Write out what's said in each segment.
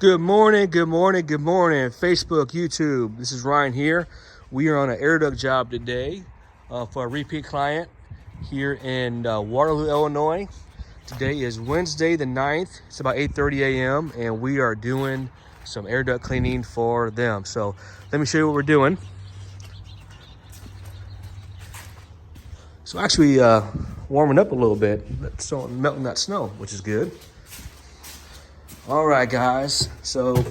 Good morning, good morning, good morning. Facebook, YouTube. This is Ryan here. We are on an air duct job today for a repeat client here in Waterloo, Illinois. Today is Wednesday the 9th. It's about 8:30 a.m. and we are doing some air duct cleaning for them. So let me show you what we're doing. So actually warming up a little bit, so melting that snow, which is good. All right, guys. So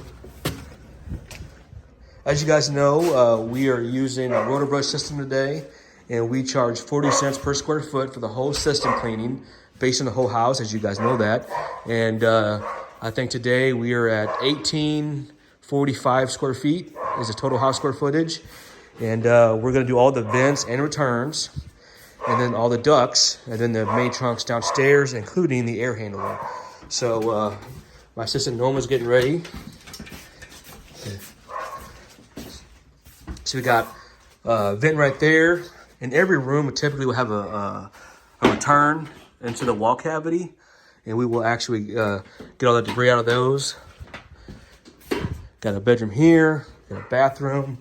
as you guys know, we are using a rotobrush system today, and we charge 40 cents per square foot for the whole system cleaning, based on the whole house, as you guys know that. And I think today we are at 1845 square feet is the total house square footage. And we're gonna do all the vents and returns, and then all the ducts, and then the main trunks downstairs, including the air handler. So my assistant Noma's getting ready. So we got a vent right there. In every room, typically we'll have a return into the wall cavity, and we will actually get all that debris out of those. Got a bedroom here, got a bathroom,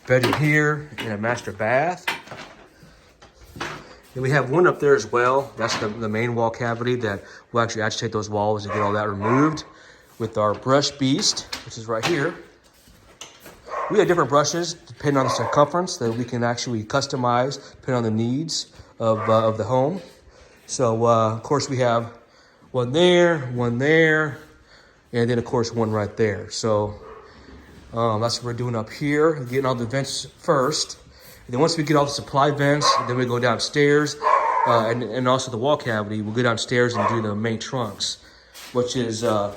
bedroom here, and a master bath. And we have one up there as well. That's the main wall cavity that we'll actually agitate those walls and get all that removed with our brush beast, which is right here. We have different brushes depending on the circumference that we can actually customize depending on the needs of the home. So of course we have one there, and then of course one right there. So that's what we're doing up here, getting all the vents first. And then once we get all the supply vents, then we go downstairs, and also the wall cavity. We'll go downstairs and do the main trunks, which is a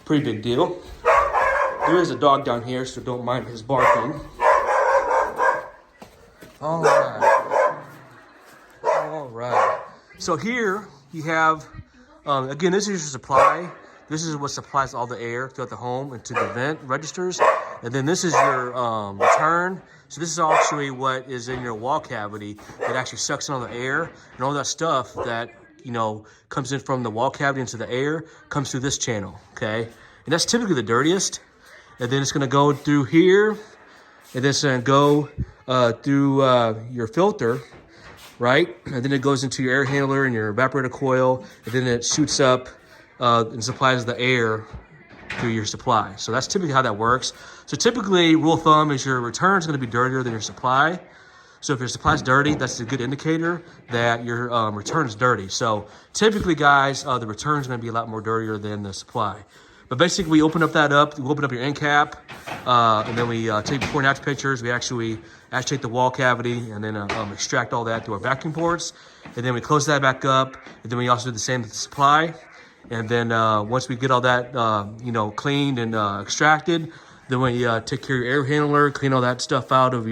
pretty big deal. There is a dog down here, so don't mind his barking. All right. So here you have, again, this is your supply. This is what supplies all the air throughout the home into the vent registers. And then this is your return. So this is actually what is in your wall cavity that actually sucks in all the air, and all that stuff that, you know, comes in from the wall cavity into the air comes through this channel, okay? And that's typically the dirtiest. And then it's gonna go through here, and then it's gonna go through your filter, right? And then it goes into your air handler and your evaporator coil, and then it shoots up and supplies the air through your supply. So that's typically how that works. So typically, rule of thumb is your return is going to be dirtier than your supply. So if your supply is dirty, that's a good indicator that your return is dirty. So typically, guys, the return is going to be a lot more dirtier than the supply. But basically, we open up your end cap, and then we take before and after pictures. We actually agitate the wall cavity, and then extract all that through our vacuum ports. And then we close that back up, and then we also do the same with the supply. And then once we get all that, cleaned and extracted, then we take care of your air handler, clean all that stuff out of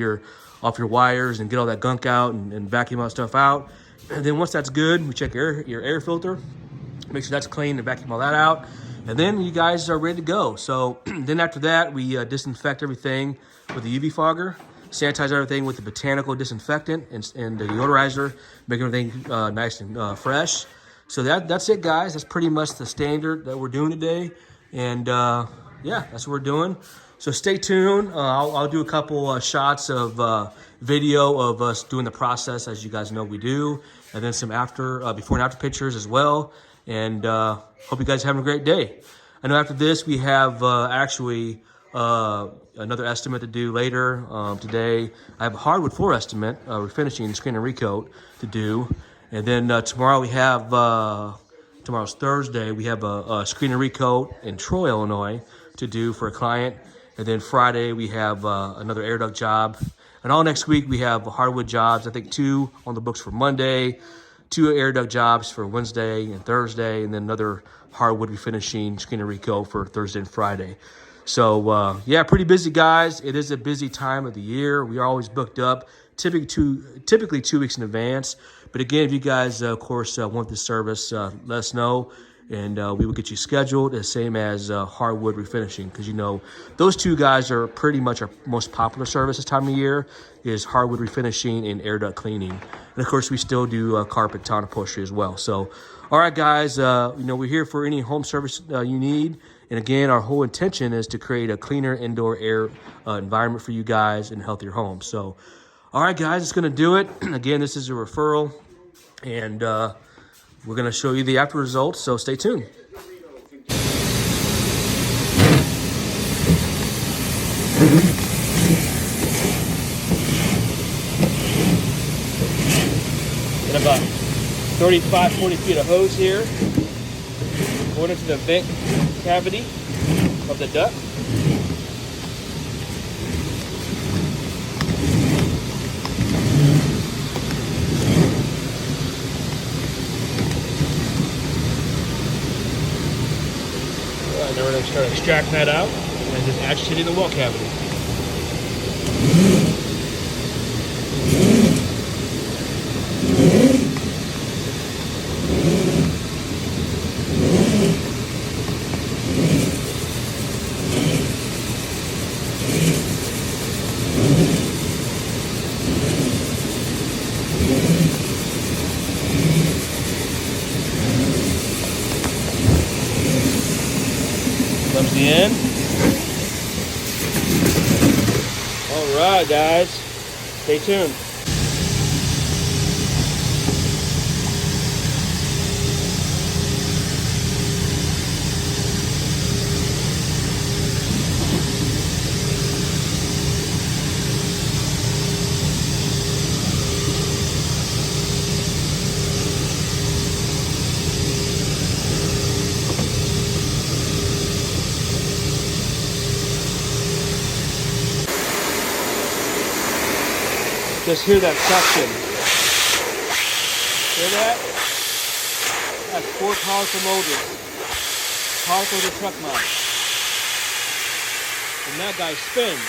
off your wires, and get all that gunk out and vacuum all that stuff out. And then once that's good, we check your air filter, make sure that's clean, and vacuum all that out. And then you guys are ready to go. So then after that, we disinfect everything with the UV fogger, sanitize everything with the botanical disinfectant and the deodorizer, make everything nice and fresh. So that's it, guys. That's pretty much the standard that we're doing today. And yeah, that's what we're doing. So stay tuned. I'll do a couple shots of video of us doing the process, as you guys know we do. And then some before and after pictures as well. And hope you guys are having a great day. I know after this, we have actually another estimate to do later today. I have a hardwood floor estimate. We're finishing screen and recoat to do. And then tomorrow we have, tomorrow's Thursday, we have a screen and recoat in Troy, Illinois to do for a client. And then Friday we have another air duct job. And all next week we have hardwood jobs, I think 2 on the books for Monday, 2 air duct jobs for Wednesday and Thursday, and then another hardwood refinishing screen and recoat for Thursday and Friday. So yeah, pretty busy, guys. It is a busy time of the year. We are always booked up, typically 2 weeks in advance. But again, if you guys, of course, want this service, let us know. and we will get you scheduled, the same as hardwood refinishing, because you know those two guys are pretty much our most popular service this time of year, is hardwood refinishing and air duct cleaning. And of course we still do carpet, tile, and upholstery as well. So all right guys, you know, we're here for any home service you need. And again, our whole intention is to create a cleaner indoor air environment for you guys and healthier homes. So all right guys, it's gonna do it. Again, this is a referral, and we're gonna show you the after results, so stay tuned. And about 35, 40 feet of hose here, going into the vent cavity of the duct. And then we're going to start extracting that out and just agitating the wall cavity. Comes the end. All right, guys, stay tuned. Just hear that suction. Hear that? That's 4 powerful motors. Powerful as a truck mount. And that guy spins.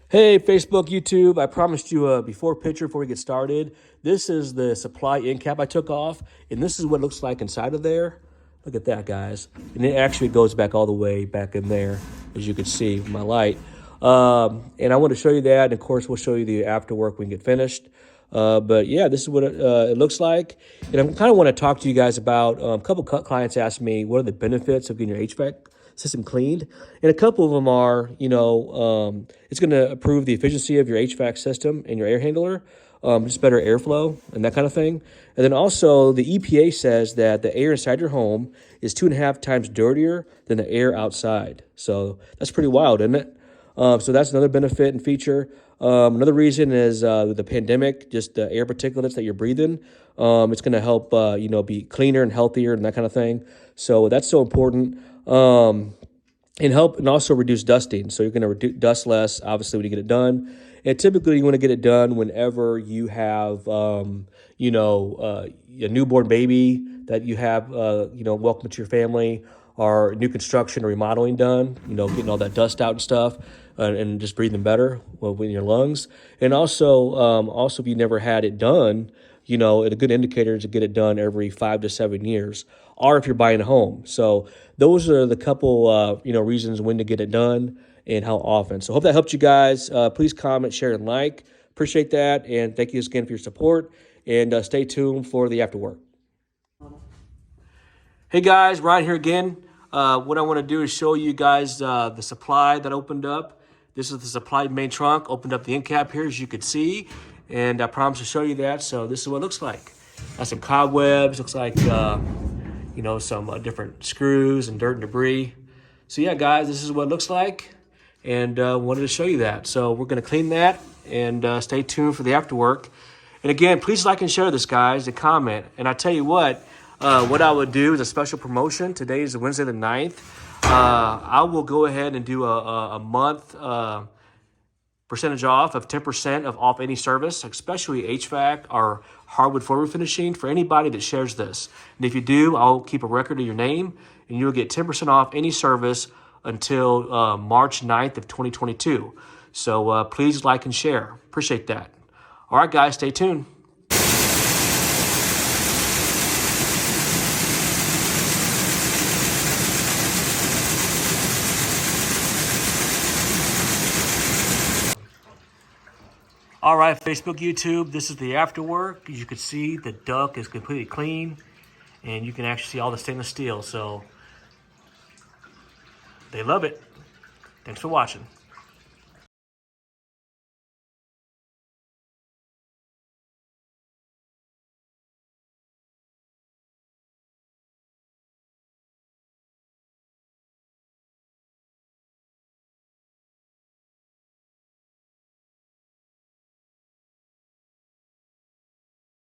Hey, Facebook, YouTube, I promised you a before picture before we get started. This is the supply end cap I took off, and this is what it looks like inside of there. Look at that, guys. And it actually goes back all the way back in there, as you can see with my light. And I want to show you that, and of course, we'll show you the after work when we get finished. But yeah, this is what it looks like. And I kind of want to talk to you guys about, a couple clients asked me, what are the benefits of getting your HVAC system cleaned? And a couple of them are, you know, it's going to improve the efficiency of your HVAC system and your air handler, just better airflow and that kind of thing. And then also the EPA says that the air inside your home is 2.5 times dirtier than the air outside. So that's pretty wild, isn't it? So that's another benefit and feature. Another reason is the pandemic, just the air particulates that you're breathing. It's going to help, you know, be cleaner and healthier and that kind of thing. So that's so important. And help and also reduce dusting. So you're going to dust less, obviously, when you get it done. And typically you want to get it done whenever you have, you know, a newborn baby that you have, you know, welcome to your family, or new construction or remodeling done, you know, getting all that dust out and stuff, and just breathing better in your lungs. And also if you never had it done, you know, a good indicator is to get it done every 5 to 7 years, or if you're buying a home. So those are the couple, you know, reasons when to get it done and how often. So hope that helped you guys. Please comment, share, and like. Appreciate that. And thank you again for your support. And stay tuned for the after work. Hey guys, Ryan here again. What I want to do is show you guys the supply that opened up. This is the supply main trunk. Opened up the end cap here, as you can see. And I promised to show you that. So this is what it looks like. Got some cobwebs. Looks like, you know, some different screws and dirt and debris. So yeah, guys, this is what it looks like. And wanted to show you that. So we're going to clean that, and stay tuned for the after work. And again, please like and share this, guys, and comment. And I tell you what I would do is a special promotion. Today is Wednesday the 9th. I will go ahead and do a month percentage off of 10% off any service, especially HVAC or hardwood floor refinishing for anybody that shares this. And if you do, I'll keep a record of your name and you'll get 10% off any service until March 9th of 2022. So please like and share. Appreciate that. All right, guys, stay tuned. All right, Facebook, YouTube, this is the after work. As you can see, the duct is completely clean, and you can actually see all the stainless steel. So they love it. Thanks for watching.